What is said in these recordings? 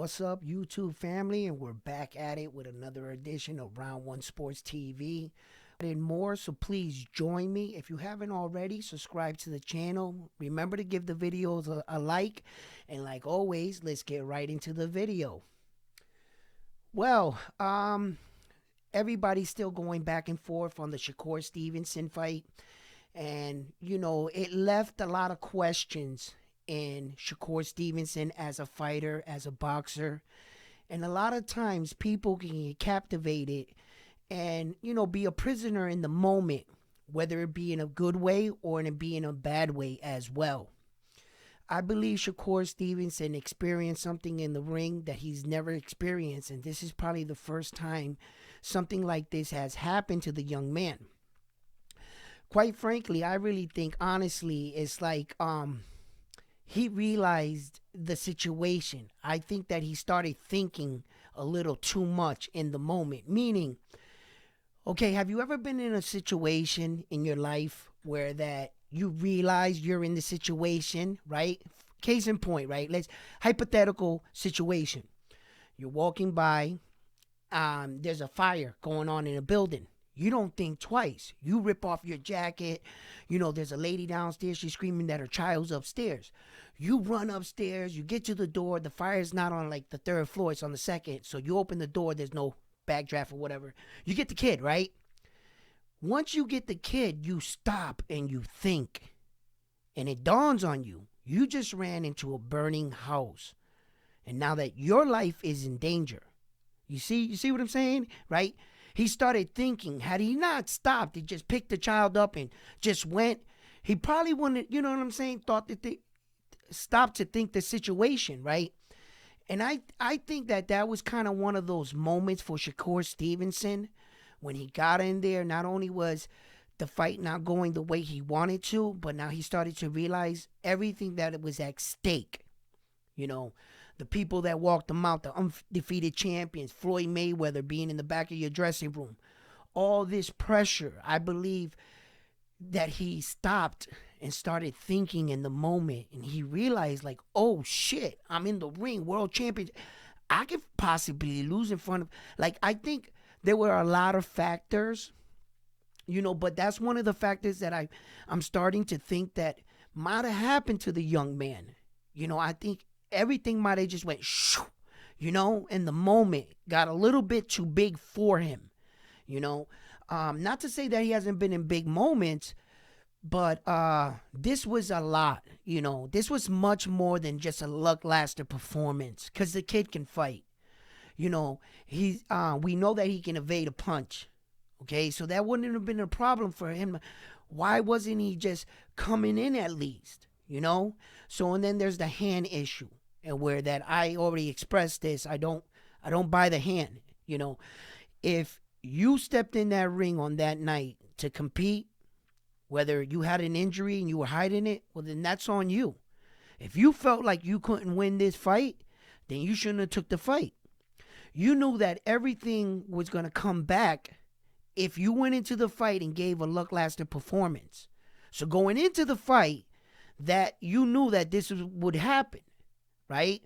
What's up, YouTube family? And we're back at it with another edition of Round One Sports TV. And more, so please join me. If you haven't already, subscribe to the channel. Remember to give the videos a like. And like always, let's get right into the video. Well, everybody's still going back and forth on the Shakor Stevenson fight. And, it left a lot of questions in Shakor Stevenson as a fighter, as a boxer. And a lot of times people can get captivated and, be a prisoner in the moment, whether it be in a good way or in a bad way as well. I believe Shakor Stevenson experienced something in the ring that he's never experienced, and this is probably the first time something like this has happened to the young man. Quite frankly, I really think, honestly, it's like he realized the situation. I think that he started thinking a little too much in the moment. Meaning, okay, have you ever been in a situation in your life where that you realize you're in the situation, right? Case in point, right? Let's hypothetical situation. You're walking by, there's a fire going on in a building. You don't think twice. You rip off your jacket. There's a lady downstairs. She's screaming that her child's upstairs. You run upstairs. You get to the door. The fire's not on like the third floor. It's on the second. So you open the door. There's no backdraft or whatever. You get the kid, right? Once you get the kid, you stop and you think. And it dawns on you. You just ran into a burning house. And now that your life is in danger. You see what I'm saying? Right? He started thinking, had he not stopped, he just picked the child up and just went, he probably wouldn't, you know what I'm saying, thought that they stopped to think the situation, right? And I think that was kind of one of those moments for Shakor Stevenson when he got in there. Not only was the fight not going the way he wanted to, but now he started to realize everything that was at stake. The people that walked him out, the undefeated champions, Floyd Mayweather being in the back of your dressing room. All this pressure, I believe that he stopped and started thinking in the moment. And he realized like, oh shit, I'm in the ring, world champion. I could possibly lose in front of, like, I think there were a lot of factors, but that's one of the factors that I'm starting to think that might have happened to the young man. I think everything might have just went shoo, in the moment, got a little bit too big for him, not to say that he hasn't been in big moments, but this was a lot, this was much more than just a lackluster performance, because the kid can fight, we know that he can evade a punch, okay, so that wouldn't have been a problem for him. Why wasn't he just coming in at least, so, and then there's the hand issue. And where that I already expressed this, I don't buy the hand. If you stepped in that ring on that night to compete, whether you had an injury and you were hiding it, well, then that's on you. If you felt like you couldn't win this fight, then you shouldn't have took the fight. You knew that everything was going to come back if you went into the fight and gave a lackluster performance. So going into the fight, that you knew that this would happen. Right?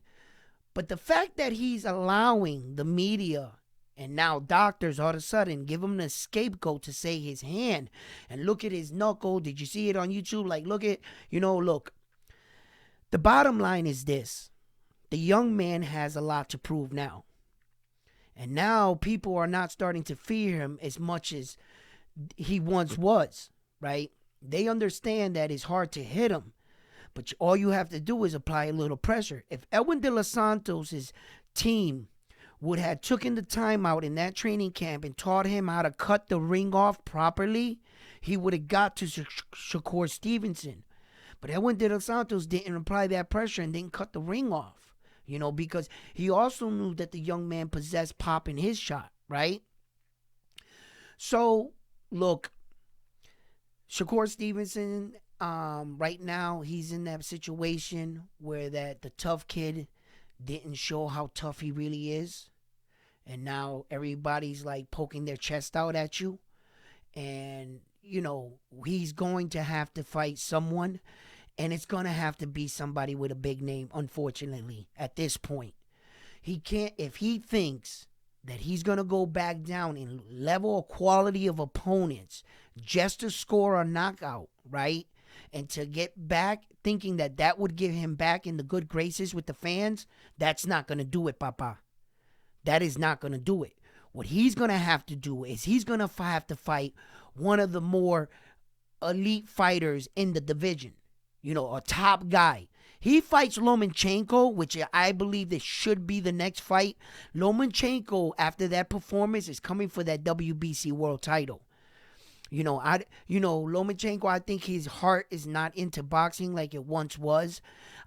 But the fact that he's allowing the media and now doctors all of a sudden give him the scapegoat to say his hand and look at his knuckle. Did you see it on YouTube? Like, look. The bottom line is this. The young man has a lot to prove now. And now people are not starting to fear him as much as he once was, right? They understand that it's hard to hit him. But all you have to do is apply a little pressure. If Edwin De Los Santos' team would have taken the time out in that training camp and taught him how to cut the ring off properly, he would have got to Shakor Stevenson. But Edwin De Los Santos didn't apply that pressure and didn't cut the ring off, because he also knew that the young man possessed pop in his shot, right? So, look, Shakor Stevenson, right now he's in that situation where that the tough kid didn't show how tough he really is, and now everybody's like poking their chest out at you, and he's going to have to fight someone, and it's going to have to be somebody with a big name, unfortunately, at this point. He can't, if he thinks that he's going to go back down in level or quality of opponents just to score a knockout, right? And to get back, thinking that that would give him back in the good graces with the fans, that's not going to do it, Papa. That is not going to do it. What he's going to have to do is he's going to have to fight one of the more elite fighters in the division, a top guy. He fights Lomachenko, which I believe this should be the next fight. Lomachenko, after that performance, is coming for that WBC world title. Lomachenko, I think his heart is not into boxing like it once was.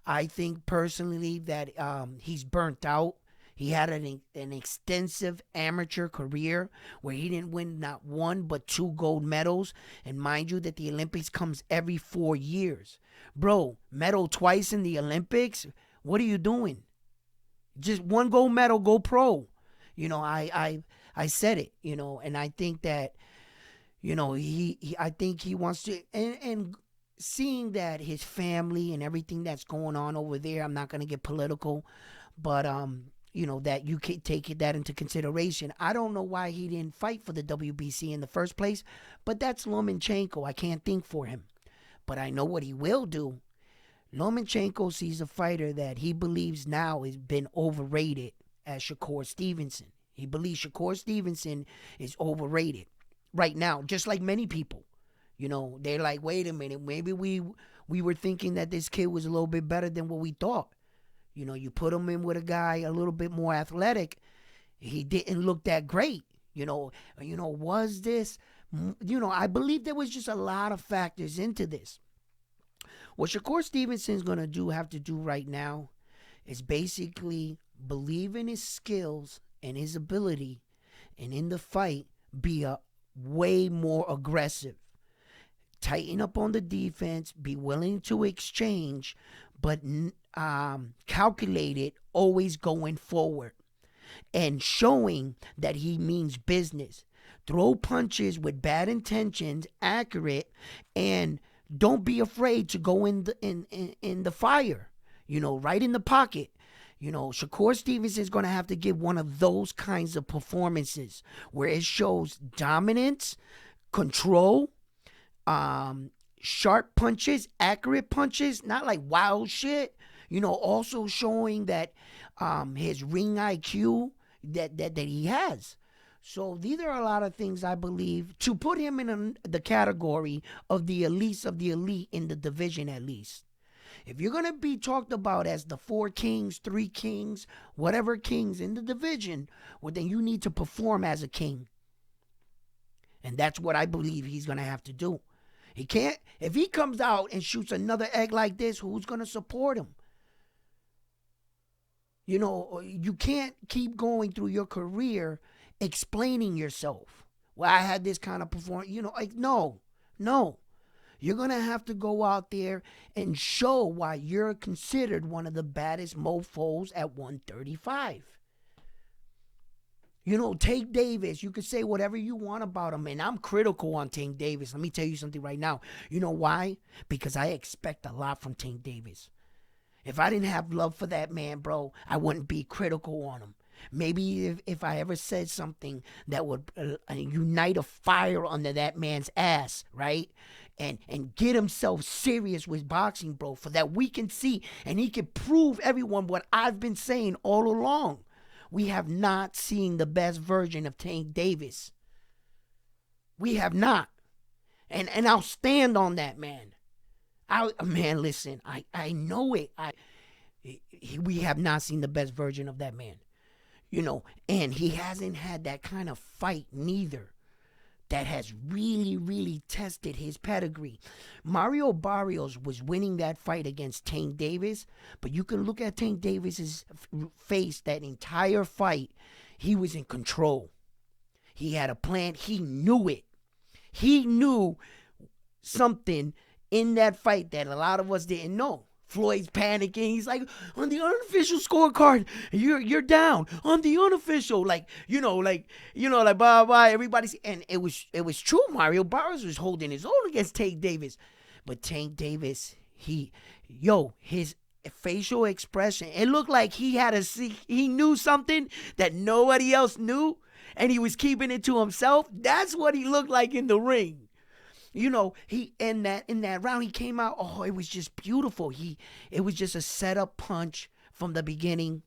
I think personally that he's burnt out. He had an extensive amateur career where he didn't win not one but 2 gold medals. And mind you that the Olympics comes every 4 years. Bro, medal twice in the Olympics? What are you doing? Just 1 gold medal, go pro. I said it, and I think that, I think he wants to, and seeing that his family and everything that's going on over there, I'm not going to get political, but, that you can take that into consideration. I don't know why he didn't fight for the WBC in the first place, but that's Lomachenko. I can't think for him. But I know what he will do. Lomachenko sees a fighter that he believes now has been overrated as Shakor Stevenson. He believes Shakor Stevenson is overrated right now, just like many people. They're like, wait a minute, maybe we were thinking that this kid was a little bit better than what we thought. You put him in with a guy a little bit more athletic. He didn't look that great. Was this, I believe there was just a lot of factors into this. What Shakor Stevenson's going to have to do right now is basically believe in his skills and his ability, and in the fight, be a way more aggressive. Tighten up on the defense, be willing to exchange, but calculated, always going forward and showing that he means business. Throw punches with bad intentions, accurate, and don't be afraid to go in the fire, right in the pocket. Shakor Stevens is going to have to give one of those kinds of performances where it shows dominance, control, sharp punches, accurate punches, not like wild shit. Also showing that his ring IQ that he has. So these are a lot of things I believe to put him in the category of the elites of the elite in the division at least. If you're going to be talked about as the 4 kings, 3 kings, whatever kings in the division, well, then you need to perform as a king. And that's what I believe he's going to have to do. He can't, if he comes out and shoots another egg like this, who's going to support him? You can't keep going through your career explaining yourself. Well, I had this kind of performance, no. You're going to have to go out there and show why you're considered one of the baddest mofos at 135. Tank Davis, you can say whatever you want about him, and I'm critical on Tank Davis. Let me tell you something right now. You know why? Because I expect a lot from Tank Davis. If I didn't have love for that man, bro, I wouldn't be critical on him. Maybe if I ever said something that would unite a fire under that man's ass, right? And get himself serious with boxing, bro, for that we can see and he can prove everyone what I've been saying all along. We have not seen the best version of Tank Davis. We have not. And I'll stand on that, man. Man, listen, I know it. We have not seen the best version of that man. And he hasn't had that kind of fight neither that has really, really tested his pedigree. Mario Barrios was winning that fight against Tank Davis, but you can look at Tank Davis's face that entire fight. He was in control. He had a plan. He knew it. He knew something in that fight that a lot of us didn't know. Floyd's panicking. He's like, on the unofficial scorecard, you're down. On the unofficial, like blah blah. Everybody's, and it was true. Mario Barrios was holding his own against Tank Davis, but Tank Davis, his facial expression, it looked like he knew something that nobody else knew, and he was keeping it to himself. That's what he looked like in the ring. He in that round he came out. Oh, it was just beautiful. It was just a setup punch from the beginning,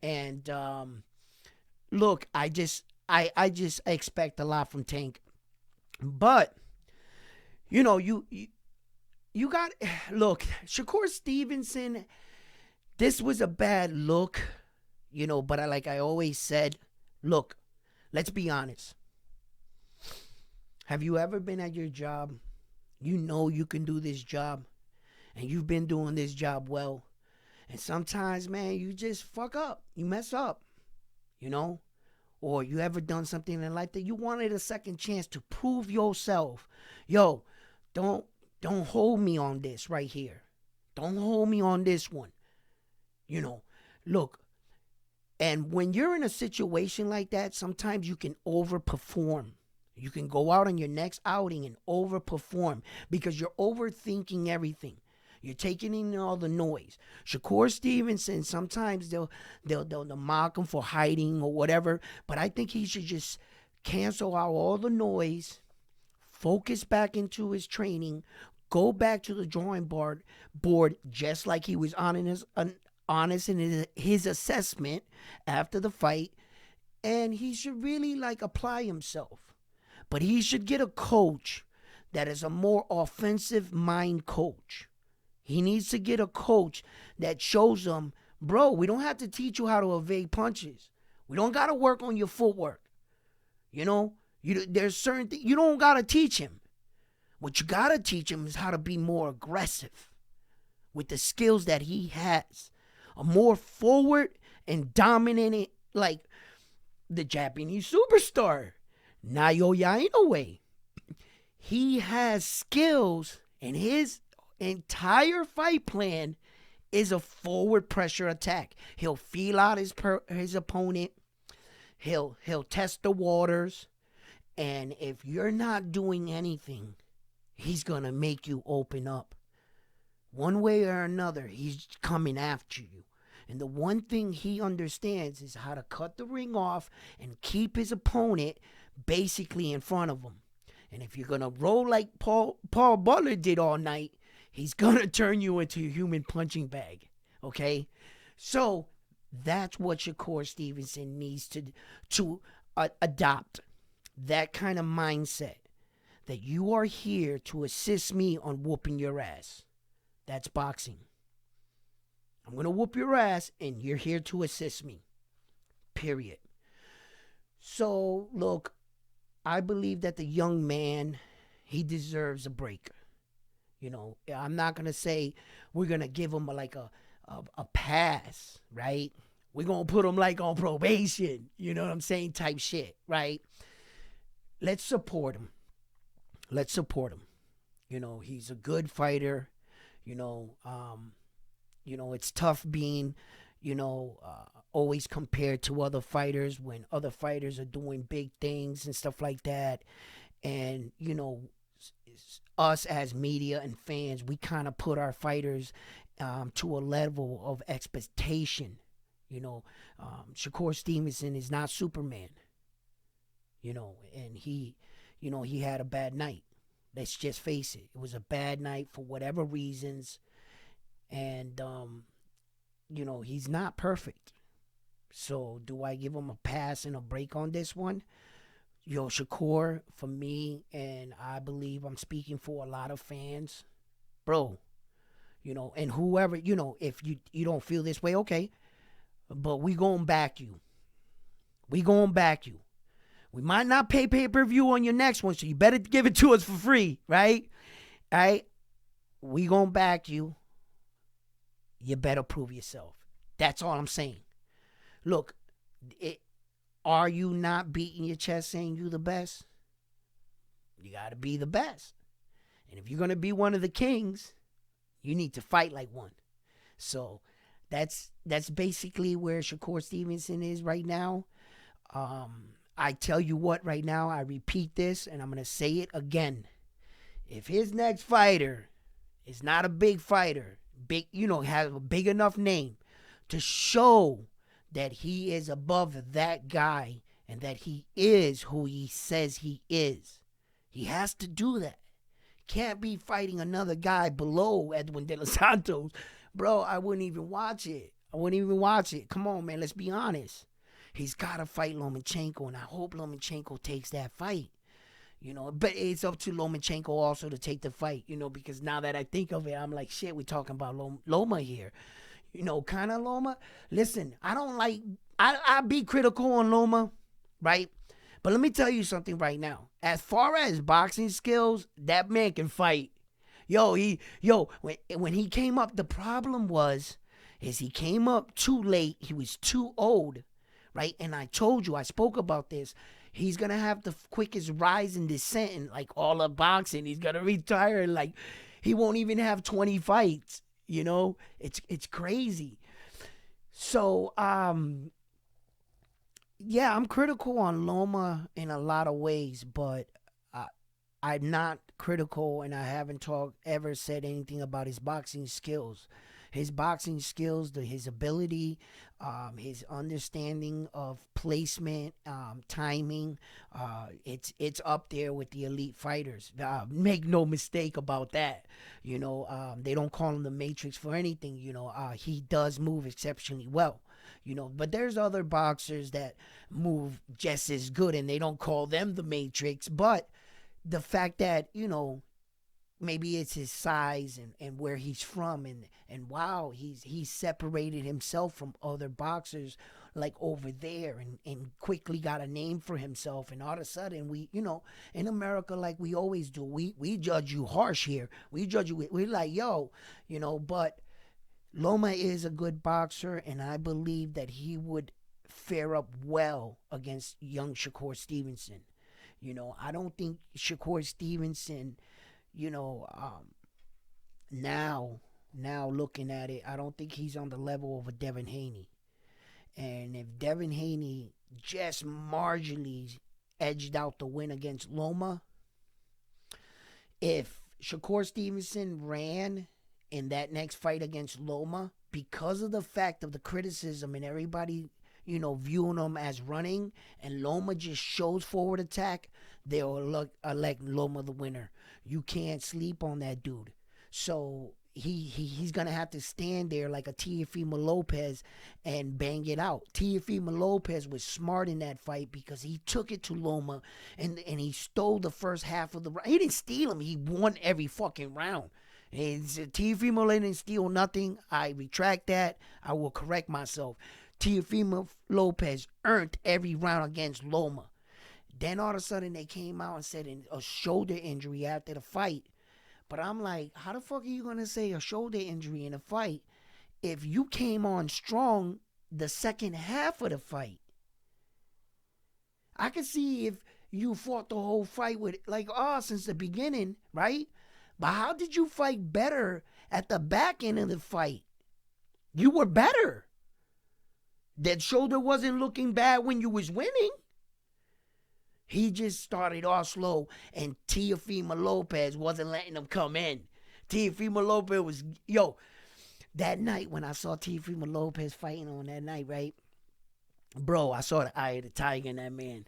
and look, I just expect a lot from Tank, but you got look, Shakor Stevenson. This was a bad look, but like I always said, look, let's be honest. Have you ever been at your job? You can do this job, and you've been doing this job well. And sometimes, man, you just fuck up. You mess up, Or you ever done something in life that you wanted a second chance to prove yourself. Yo, don't hold me on this right here. Don't hold me on this one. Look, and when you're in a situation like that, sometimes you can overperform. You can go out on your next outing and overperform because you're overthinking everything. You're taking in all the noise. Shakor Stevenson, sometimes they'll mock him for hiding or whatever, but I think he should just cancel out all the noise, focus back into his training, go back to the drawing board just like he was honest in his assessment after the fight, and he should really apply himself. But he should get a coach that is a more offensive mind coach. He needs to get a coach that shows him, bro, we don't have to teach you how to evade punches. We don't got to work on your footwork. There's certain things you don't got to teach him. What you got to teach him is how to be more aggressive with the skills that he has. A more forward and dominant, like the Japanese superstar, Naoya Inoue. He has skills, and his entire fight plan is a forward pressure attack. He'll feel out his opponent. He'll test the waters, and if you're not doing anything, he's gonna make you open up. One way or another, he's coming after you. And the one thing he understands is how to cut the ring off and keep his opponent basically in front of him. And if you're going to roll like Paul Butler did all night, he's going to turn you into a human punching bag. Okay? So that's what Shakor Stevenson needs to adopt. That kind of mindset. That you are here to assist me on whooping your ass. That's boxing. I'm going to whoop your ass, and you're here to assist me. Period. So, look, I believe that the young man, he deserves a break. I'm not going to say we're going to give him a pass, right? We're going to put him on probation, you know what I'm saying, type shit, right? Let's support him. He's a good fighter. It's tough being, always compared to other fighters when other fighters are doing big things and stuff like that. And, us as media and fans, we kind of put our fighters to a level of expectation. Shakor Stevenson is not Superman, and he had a bad night. Let's just face it. It was a bad night for whatever reasons. And, he's not perfect. So do I give him a pass and a break on this one? Shakor, for me, and I believe I'm speaking for a lot of fans, bro, and whoever, if you don't feel this way, okay, but we gonna back you. We might not pay pay-per-view on your next one, so you better give it to us for free, right? All right? We gonna back you. You better prove yourself. That's all I'm saying. Look, are you not beating your chest saying you the best? You got to be the best. And if you're going to be one of the kings, you need to fight like one. So that's basically where Shakor Stevenson is right now. I tell you what, right now, I repeat this, and I'm going to say it again. If his next fighter is not a big fighter, big, has a big enough name to show that he is above that guy and that he is who he says he is. He has to do that. Can't be fighting another guy below Edwin De Los Santos. Bro, I wouldn't even watch it. Come on, man, let's be honest. He's got to fight Lomachenko, and I hope Lomachenko takes that fight. But it's up to Lomachenko also to take the fight, because now that I think of it, I'm like, shit, we're talking about Loma here. Kind of Loma. Listen, I be critical on Loma, right? But let me tell you something right now. As far as boxing skills, that man can fight. When he came up, the problem is he came up too late. He was too old, right? And I spoke about this. He's going to have the quickest rise and descent in like all of boxing. He's going to retire and like he won't even have 20 fights. It's crazy. So, yeah, I'm critical on Loma in a lot of ways, but I'm not critical, and I haven't ever said anything about his boxing skills. His boxing skills, his ability, his understanding of placement, timing, it's up there with the elite fighters. Make no mistake about that. They don't call him the Matrix for anything. He does move exceptionally well. But there's other boxers that move just as good, and they don't call them the Matrix. But the fact that, maybe it's his size and where he's from, and wow, he's separated himself from other boxers like over there and quickly got a name for himself. And all of a sudden we, in America, like we always do, we judge you harsh here. We judge you, we're like, yo, but Loma is a good boxer, and I believe that he would fare up well against young Shakor Stevenson. I don't think Shakor Stevenson, now looking at it, I don't think he's on the level of a Devin Haney. And if Devin Haney just marginally edged out the win against Loma, if Shakor Stevenson ran in that next fight against Loma, because of the fact of the criticism and everybody, viewing him as running, and Loma just shows forward attack, they'll elect Loma the winner. You can't sleep on that dude. So he's going to have to stand there like a Teofimo Lopez and bang it out. Teofimo Lopez was smart in that fight because he took it to Loma and he stole the first half of the round. He didn't steal him. He won every fucking round. Teofimo didn't steal nothing. I retract that. I will correct myself. Teofimo Lopez earned every round against Loma. Then all of a sudden they came out and said a shoulder injury after the fight. But I'm like, how the fuck are you going to say a shoulder injury in a fight if you came on strong the second half of the fight? I could see if you fought the whole fight with since the beginning, right? But how did you fight better at the back end of the fight? You were better. That shoulder wasn't looking bad when you was winning. He just started off slow, and Teofimo Lopez wasn't letting him come in. Teofimo Lopez was, that night when I saw Teofimo Lopez fighting on that night, right? Bro, I saw the eye of the tiger in that man.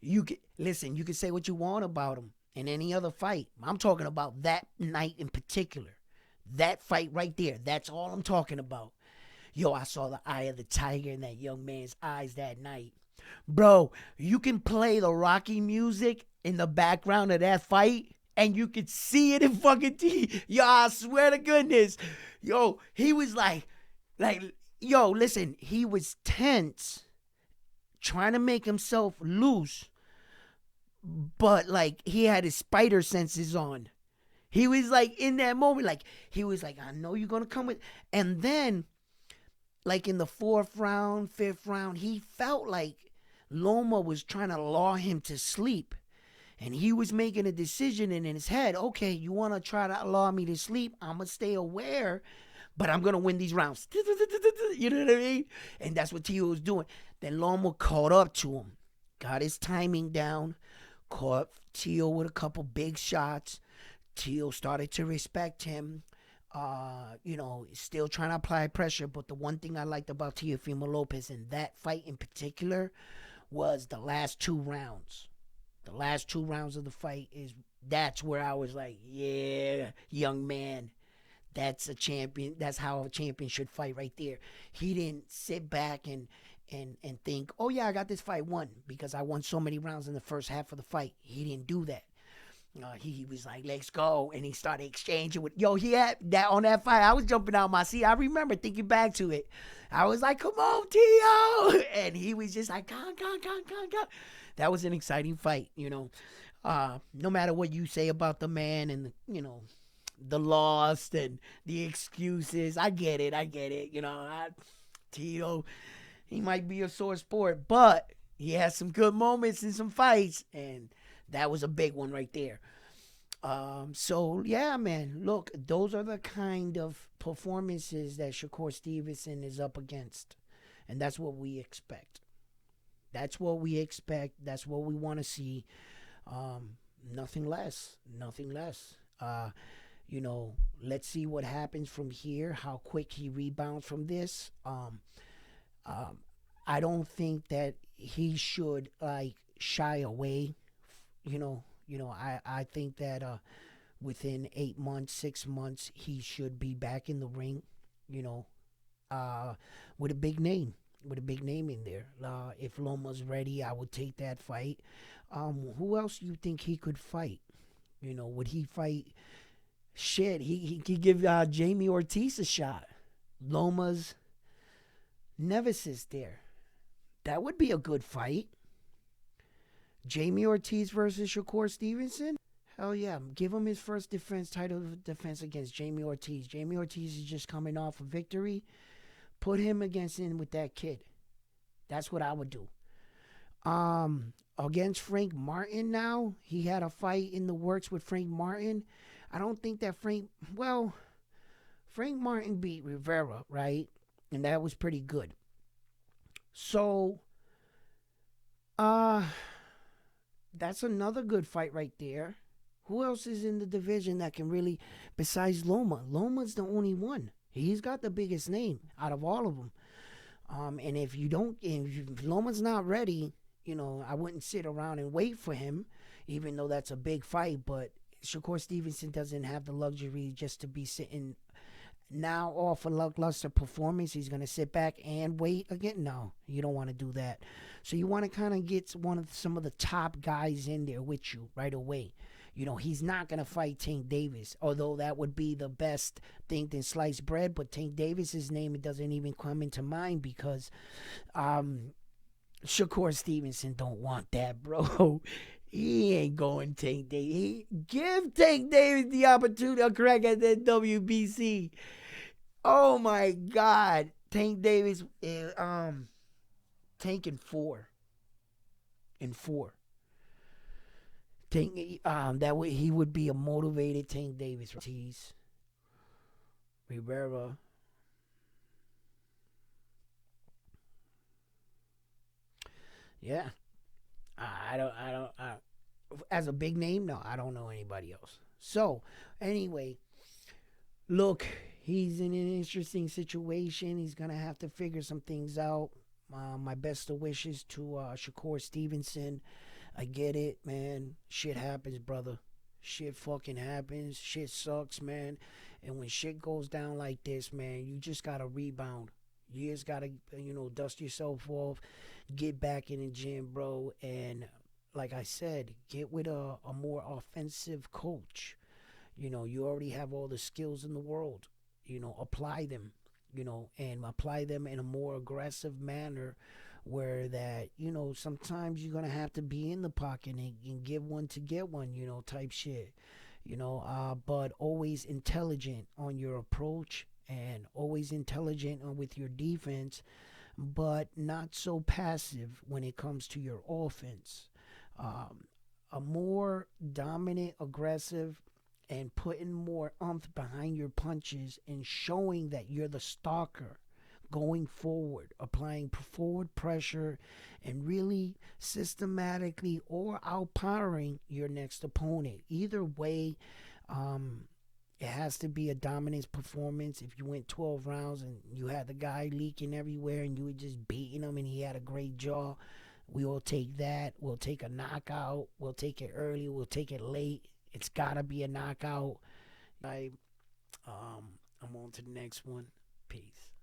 You can say what you want about him in any other fight. I'm talking about that night in particular. That fight right there. That's all I'm talking about. I saw the eye of the tiger in that young man's eyes that night. Bro, you can play the Rocky music in the background of that fight, and you could see it in fucking TV. I swear to goodness. He was listen, he was tense, trying to make himself loose, but he had his spider senses on. He was in that moment, he was I know you're gonna come with, and then in the 4th round, 5th round, he felt like Loma was trying to lull him to sleep. And he was making a decision in his head. Okay, you want to try to lull me to sleep? I'm going to stay aware, but I'm going to win these rounds. You know what I mean? And that's what Teo was doing. Then Loma caught up to him. Got his timing down. Caught Teo with a couple big shots. Teo started to respect him. Still trying to apply pressure. But the one thing I liked about Teofimo Lopez in that fight in particular was the last 2 rounds. The last 2 rounds of the fight that's where I was like, yeah, young man, that's a champion. That's how a champion should fight right there. He didn't sit back and think, oh yeah, I got this fight won because I won so many rounds in the first half of the fight. He didn't do that. He was like, let's go. And he started exchanging with, he had that on that fight. I was jumping out my seat. I remember thinking back to it. I was like, come on, Tio. And he was just like, come. That was an exciting fight, No matter what you say about the man and, the lost and the excuses, I get it. Tio, he might be a sore sport, but he has some good moments in some fights. And that was a big one right there. So yeah, man, look, those are the kind of performances that Shakor Stevenson is up against. And that's what we expect. That's what we expect. That's what we want to see. Nothing less. Nothing less. Let's see what happens from here, how quick he rebounds from this. I don't think that he should like shy away. I think that within 8 months, 6 months, he should be back in the ring. You know, with a big name, in there. If Loma's ready, I would take that fight. Who else do you think he could fight? Would he fight? Shit, he could give Jamie Ortiz a shot. Loma's nemesis there. That would be a good fight. Jamie Ortiz versus Shakor Stevenson? Hell yeah. Give him his first title defense against Jamie Ortiz. Jamie Ortiz is just coming off a victory. Put him in with that kid. That's what I would do. Against Frank Martin now. He had a fight in the works with Frank Martin. I don't think that Frank Martin beat Rivera, right? And that was pretty good. So, that's another good fight right there. Who else is in the division that can really, besides Loma? Loma's the only one. He's got the biggest name out of all of them. And if Loma's not ready, I wouldn't sit around and wait for him, even though that's a big fight. But Shakor Stevenson doesn't have the luxury just to be sitting now off a lackluster performance. He's going to sit back and wait again. No, you don't want to do that. So you want to kind of get some of the top guys in there with you right away. He's not going to fight Tank Davis, although that would be the best thing than sliced bread. But Tank Davis's name, it doesn't even come into mind because Shakor Stevenson don't want that, bro. He ain't going Tank Davis. Give Tank Davis the opportunity to crack at that WBC. Oh my God, Tank Davis, Tank in 4. Tank, that way he would be a motivated Tank Davis. Ortiz, Rivera. Yeah, as a big name, no, I don't know anybody else. So, anyway, look, he's in an interesting situation. He's going to have to figure some things out. My best of wishes to Shakor Stevenson. I get it, man. Shit happens, brother. Shit fucking happens. Shit sucks, man. And when shit goes down like this, man, you just got to rebound. You just got to, dust yourself off. Get back in the gym, bro. And like I said, get with a more offensive coach. You already have all the skills in the world. Apply them. And apply them in a more aggressive manner where that, sometimes you're going to have to be in the pocket and give one to get one, type shit. But always intelligent on your approach and always intelligent with your defense, but not so passive when it comes to your offense. A more dominant, aggressive, and putting more oomph behind your punches and showing that you're the stalker going forward, applying forward pressure and really systematically or outpowering your next opponent. Either way, It has to be a dominance performance. If you went 12 rounds and you had the guy leaking everywhere and you were just beating him and he had a great jaw, we will take that. We'll take a knockout. We'll take it early. We'll take it late. It's got to be a knockout. I'm on to the next one. Peace.